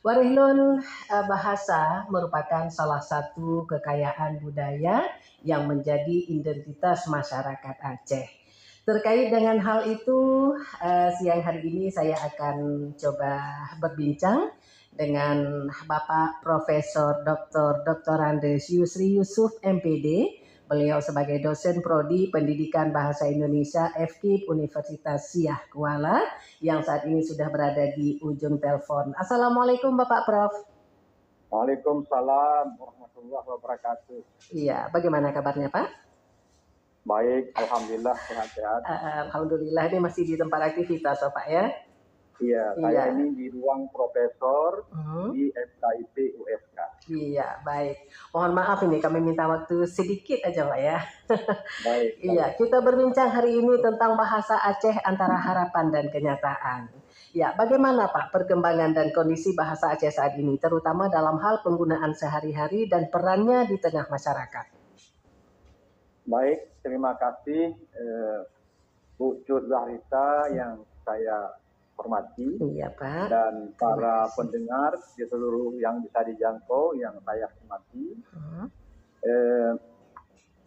Warehlun bahasa merupakan salah satu kekayaan budaya yang menjadi identitas masyarakat Aceh. Terkait dengan hal itu, siang hari ini saya akan coba berbincang dengan Bapak Profesor Dr. Andes Yusri Yusuf MPD. Beliau sebagai dosen prodi Pendidikan Bahasa Indonesia FKIP Universitas Siah Kuala yang saat ini sudah berada di ujung telepon. Assalamualaikum Bapak Prof. Waalaikumsalam warahmatullahi wabarakatuh. Iya, bagaimana kabarnya Pak? Baik, alhamdulillah sehat-sehat. Alhamdulillah, ini masih di tempat aktivitas Pak ya? Iya, saya ini di ruang profesor di FKIP USK. Iya, baik. Mohon maaf ini kami minta waktu sedikit aja Pak ya. Baik. Iya, kita berbincang hari ini tentang bahasa Aceh antara harapan dan kenyataan. Ya, bagaimana Pak perkembangan dan kondisi bahasa Aceh saat ini, terutama dalam hal penggunaan sehari-hari dan perannya di tengah masyarakat? Baik, terima kasih Bu Cut Zahrita yang saya hormati. Iya Pak. Dan para pendengar di seluruh yang bisa dijangkau yang saya hormati.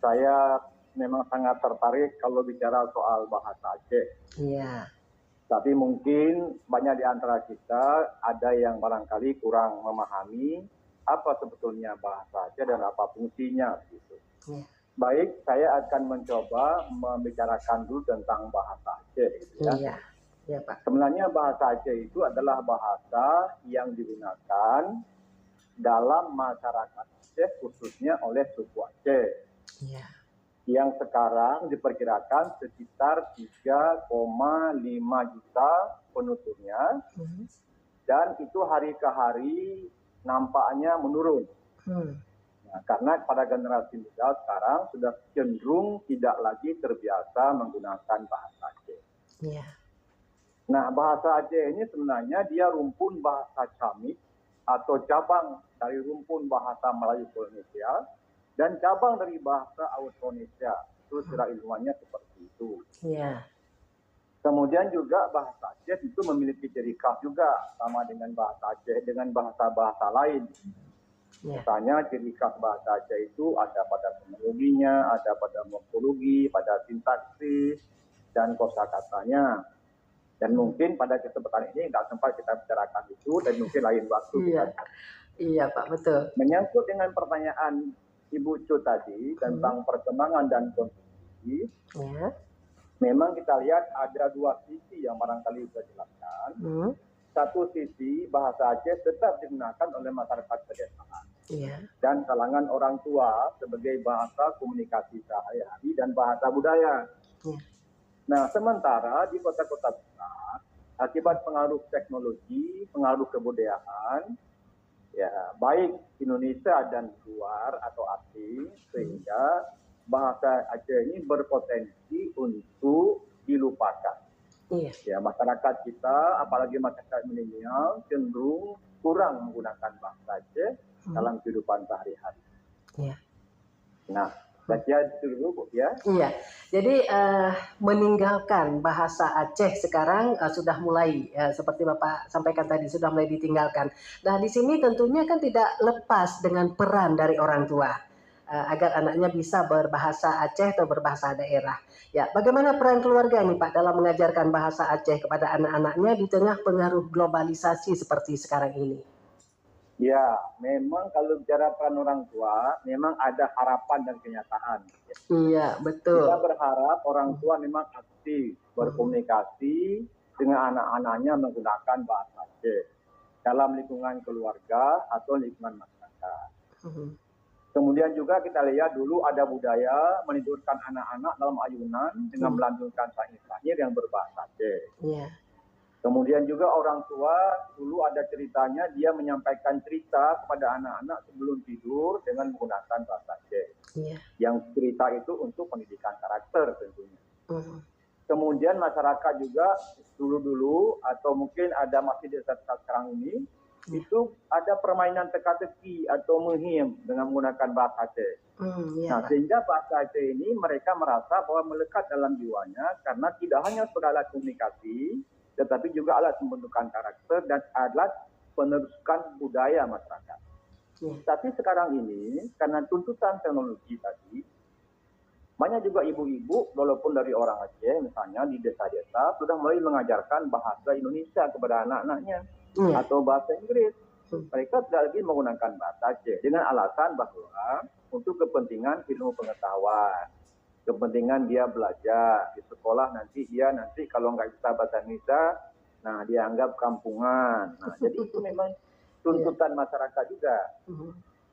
Saya memang sangat tertarik kalau bicara soal bahasa Aceh. Iya. Tapi mungkin banyak di antara kita ada yang barangkali kurang memahami apa sebetulnya bahasa Aceh dan apa fungsinya gitu. Iya. Baik, saya akan mencoba membicarakan dulu tentang bahasa Aceh gitu ya. Iya. Iya Pak. Sebenarnya bahasa Aceh itu adalah bahasa yang digunakan dalam masyarakat Aceh khususnya oleh suku Aceh. Iya. Yang sekarang diperkirakan sekitar 3,5 juta penuturnya. Dan itu hari ke hari nampaknya menurun. Nah, karena pada generasi muda sekarang sudah cenderung tidak lagi terbiasa menggunakan bahasa Aceh. Iya. Nah, bahasa Aceh ini sebenarnya dia rumpun bahasa Camik atau cabang dari rumpun bahasa Melayu Polinesia dan cabang dari bahasa Austronesia. Itu secara ilmuannya seperti itu. Iya. Kemudian juga bahasa Aceh itu memiliki ciri khas juga sama dengan bahasa Aceh dengan bahasa-bahasa lain. Misalnya ciri khas bahasa Aceh itu ada pada fonologinya, ada pada morfologi, pada sintaksis dan kosakatanya. Dan mungkin pada kesempatan ini nggak sempat kita bicarakan itu dan mungkin lain waktu. Iya Pak, betul. Menyangkut dengan pertanyaan Ibu Cu tadi tentang perkembangan dan kondisi, memang kita lihat ada dua sisi yang barangkali bisa dijelaskan. Satu sisi bahasa Aceh tetap digunakan oleh masyarakat pedesaan dan kalangan orang tua sebagai bahasa komunikasi sehari-hari dan bahasa budaya. Nah, sementara di kota-kota besar, akibat pengaruh teknologi, pengaruh kebudayaan, ya baik Indonesia dan luar atau asing, sehingga bahasa Aceh ini berpotensi untuk dilupakan. Ya, masyarakat kita, apalagi masyarakat milenial, cenderung kurang menggunakan bahasa Aceh dalam kehidupan sehari-hari. Nah, baca dulu Bu ya. Iya, jadi meninggalkan bahasa Aceh sekarang sudah mulai seperti Bapak sampaikan tadi sudah mulai ditinggalkan. Nah di sini tentunya kan tidak lepas dengan peran dari orang tua agar anaknya bisa berbahasa Aceh atau berbahasa daerah. Ya, bagaimana peran keluarga nih Pak dalam mengajarkan bahasa Aceh kepada anak-anaknya di tengah pengaruh globalisasi seperti sekarang ini? Ya, memang kalau bicara peran orang tua, memang ada harapan dan kenyataan. Iya, betul. Kita berharap orang tua memang aktif berkomunikasi dengan anak-anaknya menggunakan bahasa Aceh dalam lingkungan keluarga atau lingkungan masyarakat. Kemudian juga kita lihat dulu ada budaya menidurkan anak-anak dalam ayunan dengan melantunkan syair-syair yang berbahasa Aceh. Kemudian juga orang tua dulu ada ceritanya dia menyampaikan cerita kepada anak-anak sebelum tidur dengan menggunakan bahasa Aceh. Yang cerita itu untuk pendidikan karakter tentunya. Kemudian masyarakat juga dulu-dulu atau mungkin ada masih di saat sekarang ini itu ada permainan teka-teki atau menghim dengan menggunakan bahasa Aceh. Nah, sehingga bahasa Aceh ini mereka merasa bahwa melekat dalam jiwanya karena tidak hanya sebagai alat komunikasi, tetapi juga alat pembentukan karakter dan alat peneruskan budaya masyarakat. Tapi sekarang ini karena tuntutan teknologi tadi, banyak juga ibu-ibu walaupun dari orang Aceh misalnya di desa-desa sudah mulai mengajarkan bahasa Indonesia kepada anak-anaknya atau bahasa Inggris. Mereka tidak lagi menggunakan bahasa Aceh dengan alasan bahwa untuk kepentingan ilmu pengetahuan, kepentingan dia belajar di sekolah nanti kalau nggak bisa bahasa Indonesia, nah dianggap kampungan. Nah, jadi itu memang tuntutan masyarakat juga.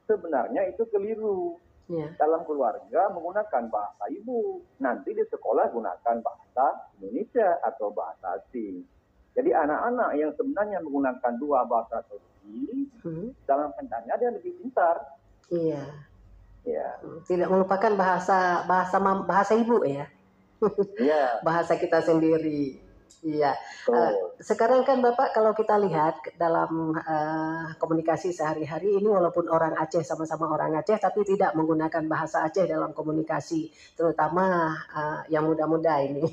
Sebenarnya itu keliru. Dalam keluarga menggunakan bahasa ibu, nanti di sekolah gunakan bahasa Indonesia atau bahasa asing. Jadi anak-anak yang sebenarnya menggunakan dua bahasa tersebut, dalam pendannya dia lebih pintar. Iya. Tidak melupakan bahasa ibu ya. Bahasa kita sendiri. Iya. Sekarang kan Bapak kalau kita lihat dalam komunikasi sehari-hari ini walaupun orang Aceh sama-sama orang Aceh tapi tidak menggunakan bahasa Aceh dalam komunikasi, terutama yang muda-muda ini.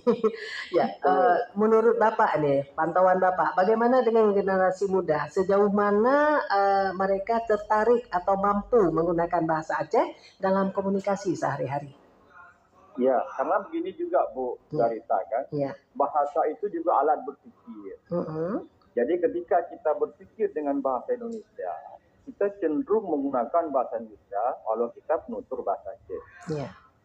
Menurut Bapak nih, pantauan Bapak, bagaimana dengan generasi muda? Sejauh mana mereka tertarik atau mampu menggunakan bahasa Aceh dalam komunikasi sehari-hari? Ya, karena begini juga Bu Darita kan, bahasa itu juga alat berpikir. Jadi ketika kita berpikir dengan bahasa Indonesia, kita cenderung menggunakan bahasa Indonesia walau kita penutur bahasa Aceh.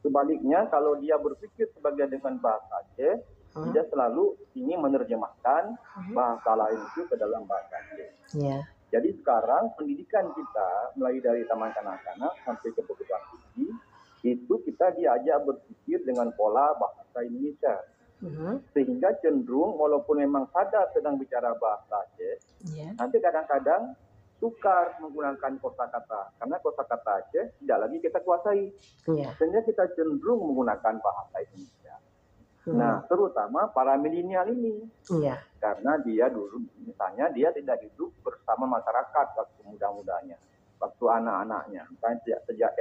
Sebaliknya kalau dia berpikir sebagai dengan bahasa Aceh, dia selalu ingin menerjemahkan bahasa lain itu ke dalam bahasa Aceh. Jadi sekarang pendidikan kita mulai dari taman kanak-kanak sampai ke perguruan tinggi, itu kita diajak berpikir dengan pola bahasa Indonesia. Sehingga cenderung walaupun memang sadar sedang bicara bahasa Aceh, nanti kadang-kadang sukar menggunakan kosakata karena kosakata Aceh tidak lagi kita kuasai. Sehingga kita cenderung menggunakan bahasa Indonesia. Nah, terutama para milenial ini. Karena dia dulu misalnya dia tidak hidup bersama masyarakat waktu muda-mudanya, waktu anak-anaknya. Misalnya sejak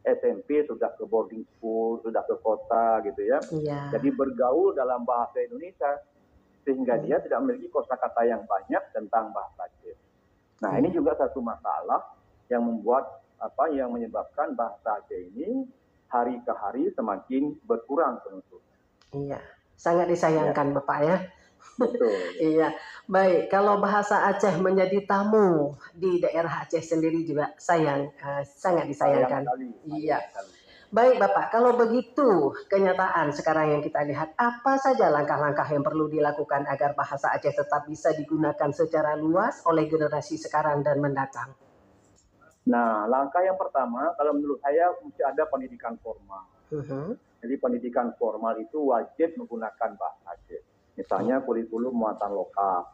SMP sudah ke boarding school, sudah ke kota gitu ya. Jadi bergaul dalam bahasa Indonesia sehingga dia tidak memiliki kosakata yang banyak tentang bahasa Aceh. Nah, ini juga satu masalah yang yang menyebabkan bahasa Aceh ini hari ke hari semakin berkurang penutur. Sangat disayangkan Bapak ya. Betul. Baik. Kalau bahasa Aceh menjadi tamu di daerah Aceh sendiri juga sangat disayangkan. Baik Bapak, kalau begitu kenyataan sekarang yang kita lihat, apa saja langkah-langkah yang perlu dilakukan agar bahasa Aceh tetap bisa digunakan secara luas oleh generasi sekarang dan mendatang? Nah, langkah yang pertama, kalau menurut saya mesti ada pendidikan formal. Jadi pendidikan formal itu wajib menggunakan bahasa Aceh. Misalnya kurikulum muatan lokal.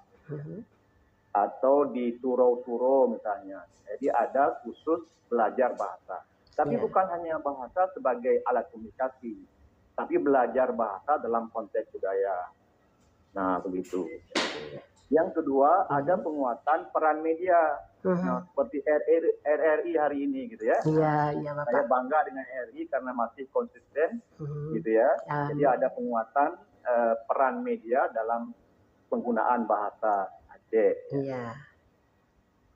Atau di surau-surau misalnya. Jadi ada khusus belajar bahasa. Tapi bukan hanya bahasa sebagai alat komunikasi. Tapi belajar bahasa dalam konteks budaya. Nah, begitu. Yang kedua, ada penguatan peran media. Nah, seperti RRI hari ini gitu ya. Saya bangga dengan RRI karena masih konsisten gitu ya. Jadi ada penguatan peran media dalam penggunaan bahasa Aceh.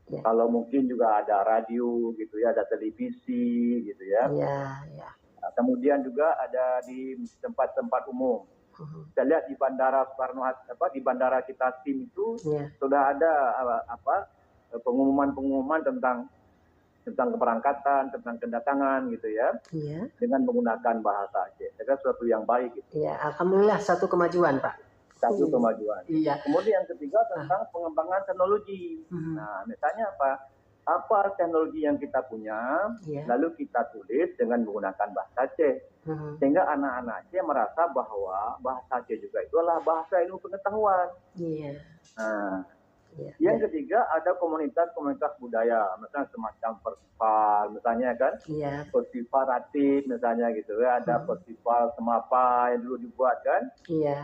Kalau mungkin juga ada radio gitu ya, ada televisi gitu ya. Nah, kemudian juga ada di tempat-tempat umum. Saya lihat di Bandara Soekarno-Hatta, di Bandara kita Tim itu sudah ada pengumuman-pengumuman tentang keberangkatan, tentang kedatangan gitu ya, dengan menggunakan bahasa Aceh. Itu sesuatu yang baik. Gitu. Alhamdulillah satu kemajuan Pak. Satu kemajuan. Kemudian yang ketiga tentang pengembangan teknologi. Nah, misalnya apa teknologi yang kita punya, lalu kita tulis dengan menggunakan bahasa Aceh. Sehingga anak-anak Aceh merasa bahwa bahasa Aceh juga itu adalah bahasa ilmu pengetahuan. Nah, yang ketiga ada komunitas-komunitas budaya, misalnya semacam festival, misalnya kan, festival Ratib misalnya gitu ya, ada festival Semapa yang dulu dibuat kan,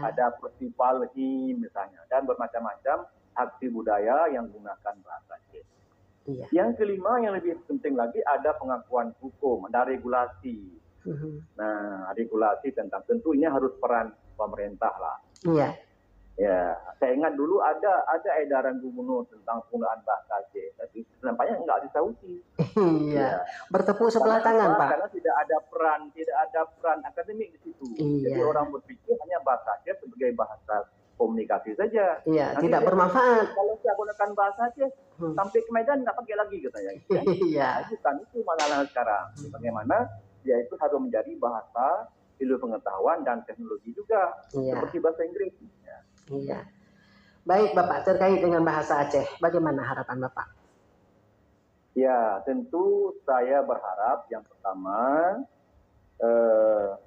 ada festival HIM misalnya, dan bermacam-macam aksi budaya yang menggunakan bahasa Aceh. Yang kelima yang lebih penting lagi ada pengakuan hukum, ada regulasi. Nah, regulasi tentunya harus peran pemerintah lah. Ya, saya ingat dulu ada edaran gubernur tentang penggunaan bahasa Aceh, tapi nampaknya nggak disauti. Iya, bertepuk sebelah tangan, Pak. Karena tidak ada peran akademik di situ. Jadi Iya. orang berpikir hanya bahasa Aceh sebagai bahasa komunikasi saja. Iya, Nanti tidak bermanfaat. Kalau saya gunakan bahasa Aceh, sampai ke Medan nggak pakai lagi katanya. Gitu, ya. Iya. Bukan itu masalah sekarang. Bagaimana dia itu harus menjadi bahasa ilmu pengetahuan dan teknologi juga, seperti bahasa Inggris. Ya. Iya. Baik Bapak, terkait dengan bahasa Aceh, bagaimana harapan Bapak? Ya, tentu saya berharap yang pertama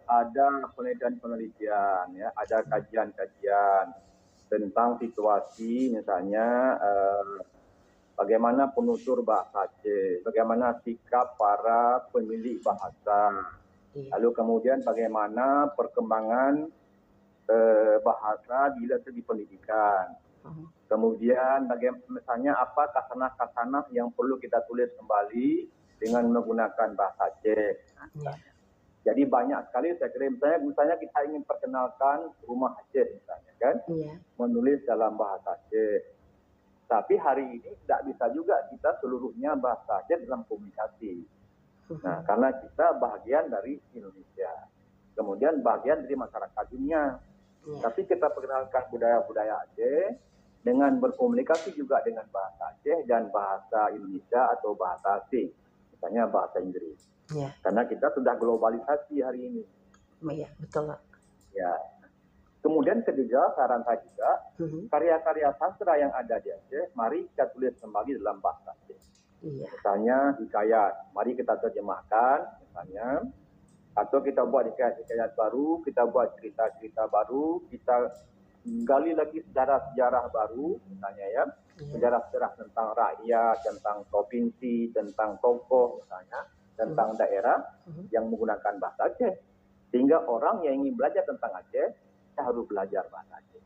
ada penelitian, ya, ada kajian-kajian tentang situasi, misalnya bagaimana penutur bahasa Aceh, bagaimana sikap para pemilik bahasa, lalu kemudian bagaimana perkembangan bahasa bila di pendidikan. Kemudian misalnya apa kasanah-kasanah yang perlu kita tulis kembali dengan menggunakan bahasa Aceh. Jadi banyak sekali saya kira misalnya kita ingin perkenalkan rumah Aceh misalnya kan, menulis dalam bahasa Aceh. Tapi hari ini tidak bisa juga kita seluruhnya bahasa Aceh dalam komunikasi. Nah, karena kita bagian dari Indonesia, kemudian bagian dari masyarakat dunia. Tapi kita perkenalkan budaya-budaya Aceh dengan berkomunikasi juga dengan bahasa Aceh dan bahasa Indonesia atau bahasa asing, misalnya bahasa Inggris. Karena kita sudah globalisasi hari ini. Iya, betul. Ya. Kemudian ketiga, saran saya juga, karya-karya sastra yang ada di Aceh, mari kita tulis kembali dalam bahasa Aceh. Misalnya hikayat, mari kita terjemahkan, misalnya. Atau kita buat hikayat-hikayat baru, kita buat cerita-cerita baru, kita gali lagi sejarah-sejarah baru, misalnya ya, sejarah-sejarah tentang rakyat, tentang provinsi, tentang tokoh, misalnya, tentang daerah yang menggunakan bahasa Aceh. Sehingga orang yang ingin belajar tentang Aceh, harus belajar bahasa Aceh.